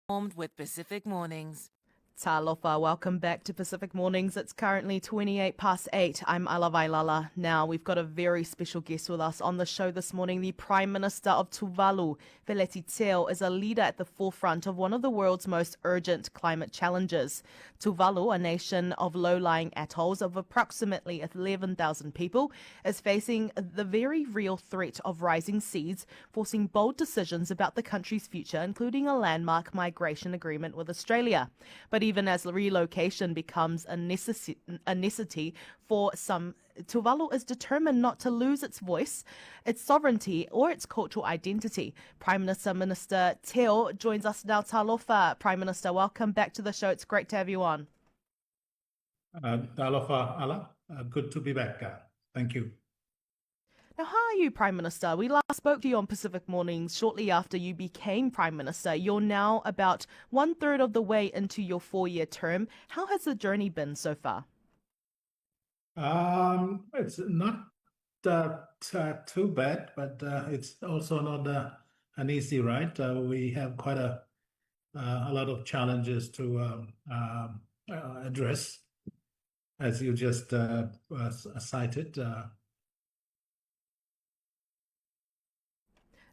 Informed with Pacific Mornings. Talofa, welcome back to Pacific Mornings. It's currently 8:28. I'm Alavailala. Now, we've got a very special guest with us on the show this morning. The Prime Minister of Tuvalu, Feleti, is a leader at the forefront of one of the world's most urgent climate challenges. Tuvalu, a nation of low-lying atolls of approximately 11,000 people, is facing the very real threat of rising seas, forcing bold decisions about the country's future, including a landmark migration agreement with Australia. But even as relocation becomes a necessity for some, Tuvalu is determined not to lose its voice, its sovereignty, or its cultural identity. Prime Minister Teo joins us now. Talofa, Prime Minister, welcome back to the show. It's great to have you on. Talofa Ala, good to be back. Thank you. Now, how are you, Prime Minister? We last spoke to you on Pacific Mornings shortly after you became Prime Minister. You're now about 1/3 of the way into your 4-year term. How has the journey been so far? It's not too bad, but it's also not an easy ride. We have quite a lot of challenges to address, as you just cited.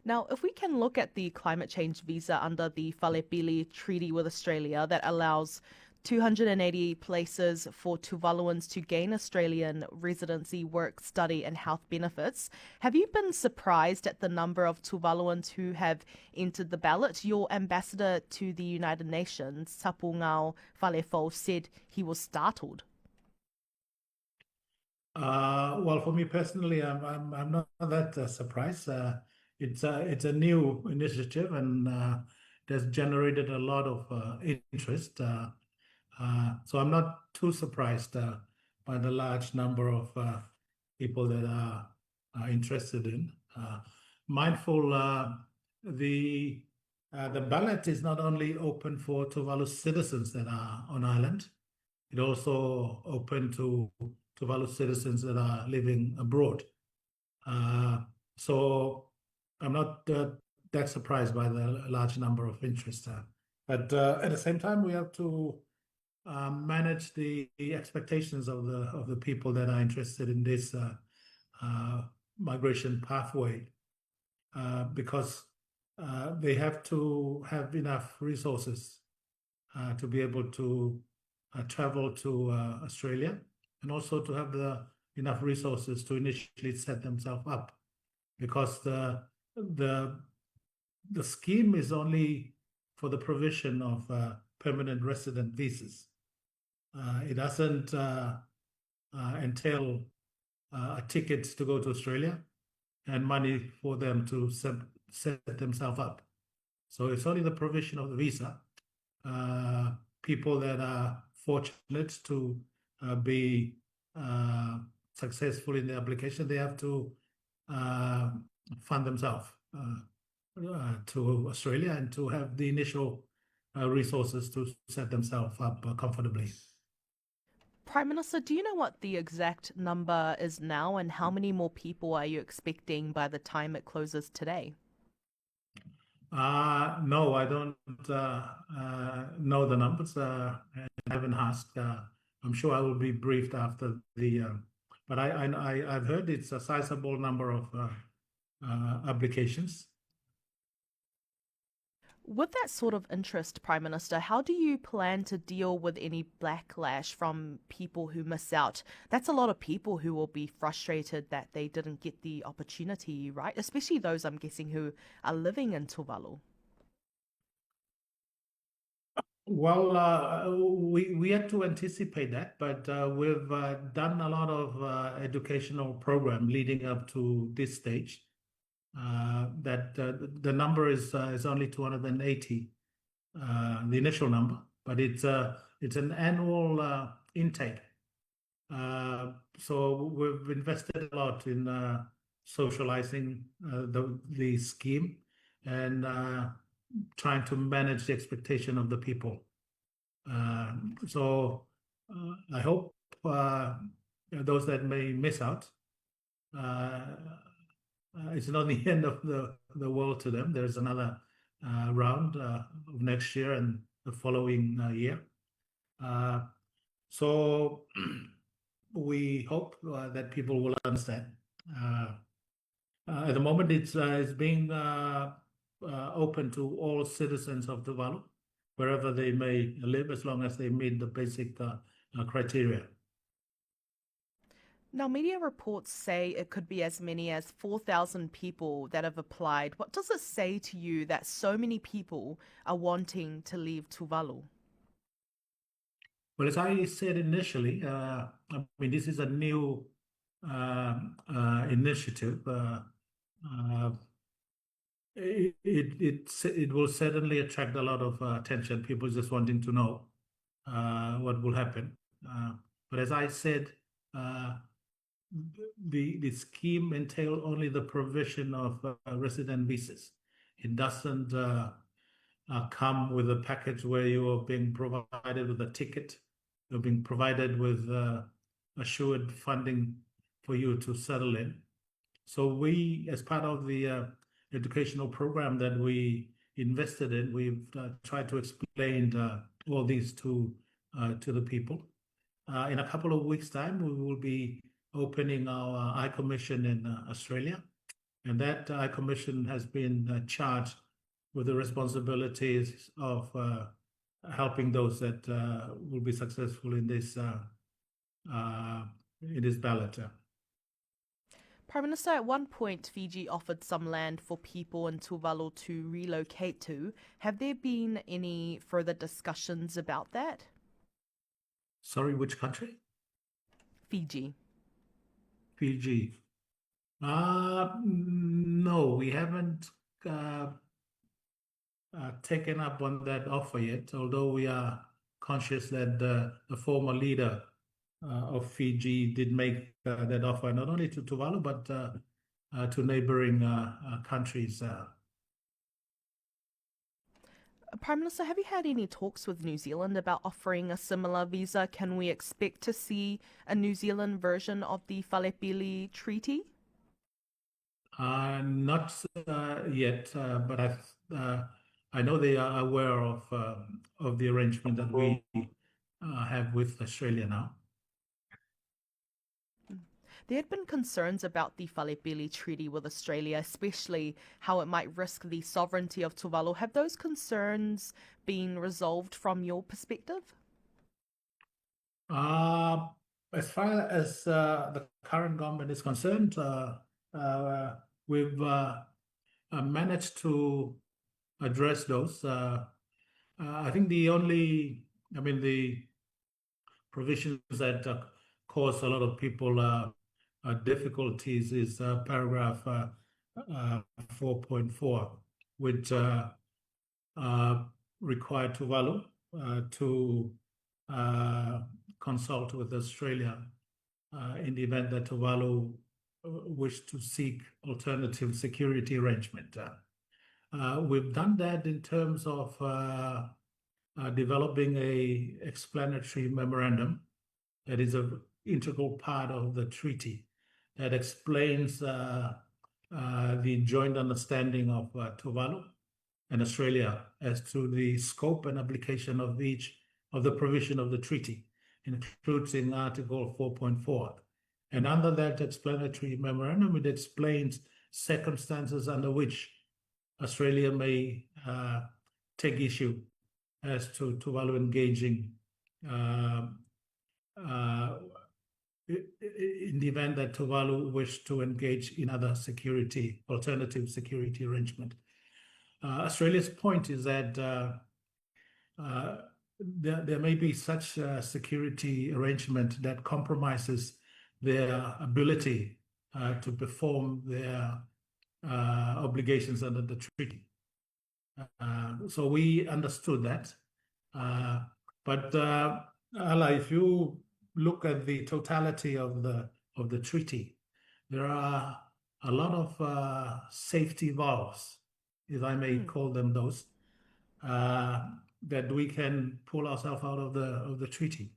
Now, if we can look at the climate change visa under the Falepili Treaty with Australia that allows 280 places for Tuvaluans to gain Australian residency, work, study and health benefits, have you been surprised at the number of Tuvaluans who have entered the ballot? Your ambassador to the United Nations, Sapungao Falefo, said he was startled. Well, for me personally, I'm not that surprised. It's a new initiative and it has generated a lot of interest. So I'm not too surprised by the large number of people that are interested in. Mindful, the ballot is not only open for Tuvalu citizens that are on island, it also open to Tuvalu citizens that are living abroad. So I'm not that surprised by the large number of interest. But at the same time, we have to manage the expectations of the people that are interested in this migration pathway, because they have to have enough resources to be able to travel to Australia, and also to have enough resources to initially set themselves up, because the scheme is only for the provision of permanent resident visas. It doesn't entail a ticket to go to Australia and money for them to set themselves up. So it's only the provision of the visa. People that are fortunate to be successful in the application, they have to fund themselves to Australia and to have the initial resources to set themselves up comfortably. Prime Minister, do you know what the exact number is now and how many more people are you expecting by the time it closes today? No, I don't know the numbers. I haven't asked. I'm sure I will be briefed after but I've heard it's a sizable number of applications. With that sort of interest, Prime Minister, how do you plan to deal with any backlash from people who miss out? That's a lot of people who will be frustrated that they didn't get the opportunity, right? Especially those, I'm guessing, who are living in Tuvalu. Well, we had to anticipate that, but we've done a lot of educational program leading up to this stage. That the number is only 280, the initial number, but it's an annual intake. So we've invested a lot in socializing the scheme and trying to manage the expectation of the people. So I hope those that may miss out, it's not the end of the world to them. There's another round of next year and the following year. So we hope that people will understand. At the moment, it's being open to all citizens of Tuvalu, wherever they may live, as long as they meet the basic criteria. Now, media reports say it could be as many as 4,000 people that have applied. What does it say to you that so many people are wanting to leave Tuvalu? Well, as I said initially, this is a new initiative. It will certainly attract a lot of attention. People just wanting to know what will happen. But as I said, the scheme entails only the provision of resident visas. It doesn't come with a package where you are being provided with a ticket. You're being provided with assured funding for you to settle in. So we, as part of the educational program that we invested in, we've tried to explain all these to the people. In a couple of weeks' time, we will be opening our High Commission in Australia, and that High Commission has been charged with the responsibilities of helping those that will be successful in this ballot. Prime Minister, at one point, Fiji offered some land for people in Tuvalu to relocate to. Have there been any further discussions about that? Sorry, which country? Fiji. Fiji. No, we haven't taken up on that offer yet, although we are conscious that the former leader of Fiji did make that offer, not only to Tuvalu, but to neighboring countries. Prime Minister, have you had any talks with New Zealand about offering a similar visa? Can we expect to see a New Zealand version of the Falepili Treaty? Not yet, but I know they are aware of the arrangement that we have with Australia now. There had been concerns about the Falepili Treaty with Australia, especially how it might risk the sovereignty of Tuvalu. Have those concerns been resolved from your perspective? As far as the current government is concerned, we've managed to address those. I think the provisions that cause a lot of people difficulties is paragraph 4.4, which required Tuvalu to consult with Australia in the event that Tuvalu wished to seek alternative security arrangement. We've done that in terms of developing a explanatory memorandum that is an integral part of the treaty that explains the joint understanding of Tuvalu and Australia as to the scope and application of each of the provision of the treaty, including Article 4.4. And under that explanatory memorandum, it explains circumstances under which Australia may take issue as to Tuvalu engaging in the event that Tuvalu wished to engage in other alternative security arrangement. Australia's point is that there may be such a security arrangement that compromises their ability to perform their obligations under the treaty. So we understood that. But Ala, if you look at the totality of the treaty, there are a lot of safety valves, if I may call them those, that we can pull ourselves out of the treaty.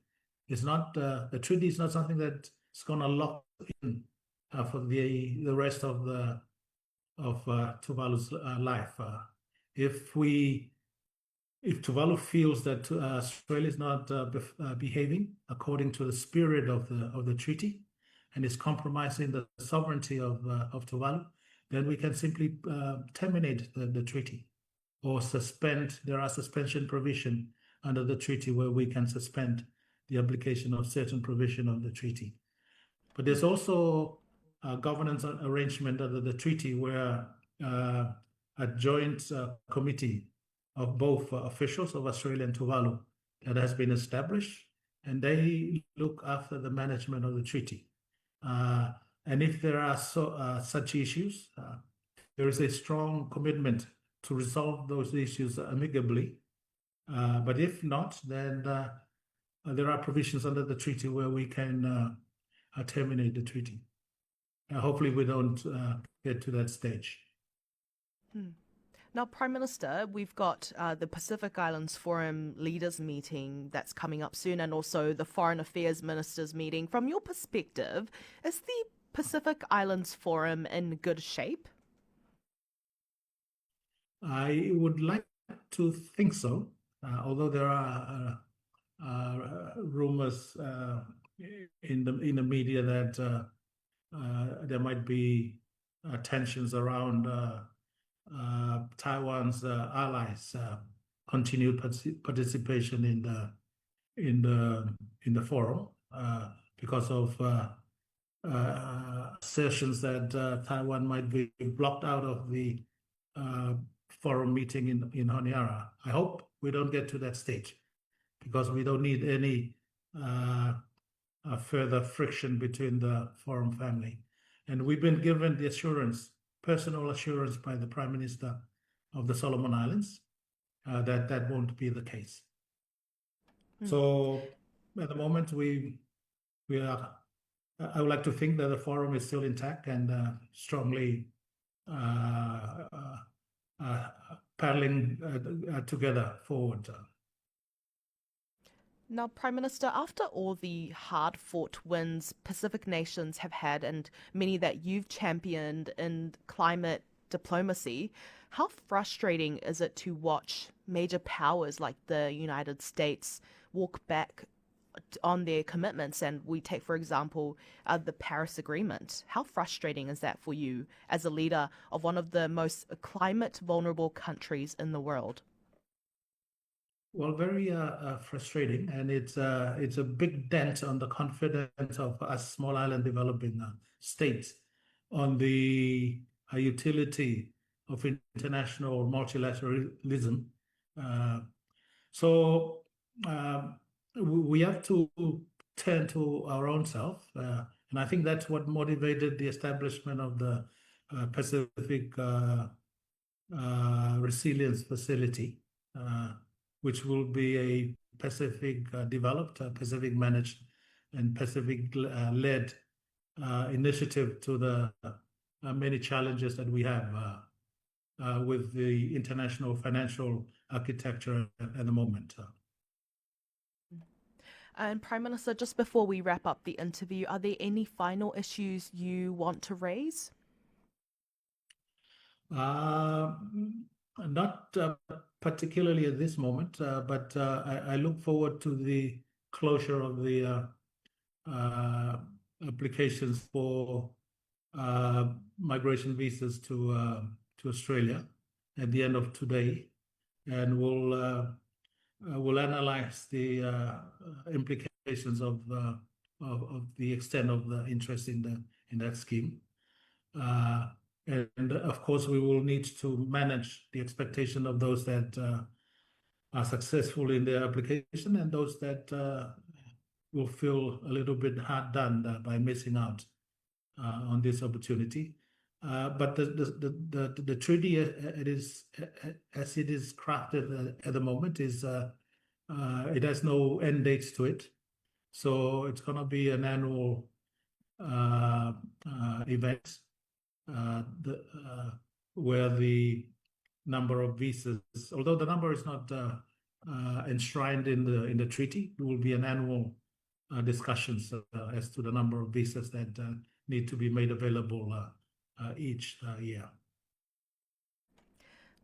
It's not the treaty is not something that's going to lock in for the rest of Tuvalu's life. if Tuvalu feels that Australia is not behaving according to the spirit of the treaty and is compromising the sovereignty of Tuvalu, then we can simply terminate the treaty or suspend. There are suspension provision under the treaty where we can suspend the application of certain provision of the treaty. But there's also a governance arrangement under the treaty where a joint committee of both officials of Australia and Tuvalu that has been established, and they look after the management of the treaty. And if there are such issues, there is a strong commitment to resolve those issues amicably. But if not, then there are provisions under the treaty where we can terminate the treaty. Hopefully we don't get to that stage. Now, Prime Minister, we've got the Pacific Islands Forum leaders meeting that's coming up soon, and also the Foreign Affairs Ministers meeting. From your perspective, is the Pacific Islands Forum in good shape? I would like to think so, although there are rumors in the media that there might be tensions around Taiwan's allies' continued participation in the forum because of assertions that Taiwan might be blocked out of the forum meeting in Honiara. I hope we don't get to that stage because we don't need any further friction between the forum family. And we've been given the assurance, personal assurance by the Prime Minister of the Solomon Islands that that won't be the case. So at the moment we are, I would like to think that the forum is still intact and strongly paddling together forward. Now, Prime Minister, after all the hard-fought wins Pacific nations have had, and many that you've championed in climate diplomacy, how frustrating is it to watch major powers like the United States walk back on their commitments? And we take, for example, the Paris Agreement. How frustrating is that for you as a leader of one of the most climate-vulnerable countries in the world? Well, very frustrating, and it's a big dent on the confidence of us small island developing states on the utility of international multilateralism. So we have to turn to our own self, and I think that's what motivated the establishment of the Pacific Resilience Facility, which will be a Pacific developed, Pacific managed, and Pacific led initiative to the many challenges that we have with the international financial architecture at the moment. And Prime Minister, just before we wrap up the interview, are there any final issues you want to raise? Not particularly at this moment, but I look forward to the closure of the applications for migration visas to Australia at the end of today, and we'll analyze the implications of the extent of the interest in that scheme. And of course, we will need to manage the expectation of those that are successful in their application and those that will feel a little bit hard done by missing out on this opportunity. But the treaty, as it is crafted at the moment, is it has no end dates to it, so it's going to be an annual event. Where the number of visas, although the number is not enshrined in the treaty, it will be an annual discussions as to the number of visas that need to be made available each year.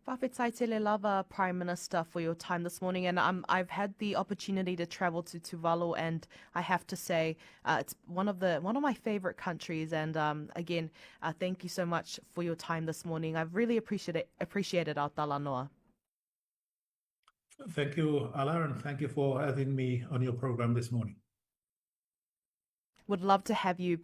Whawhetai te le lava, Prime Minister, for your time this morning. And I've had the opportunity to travel to Tuvalu, and I have to say it's one of my favorite countries. And again, thank you so much for your time this morning. I've really appreciated Aotearoa noa. Thank you, Ala, and thank you for having me on your program this morning. Would love to have you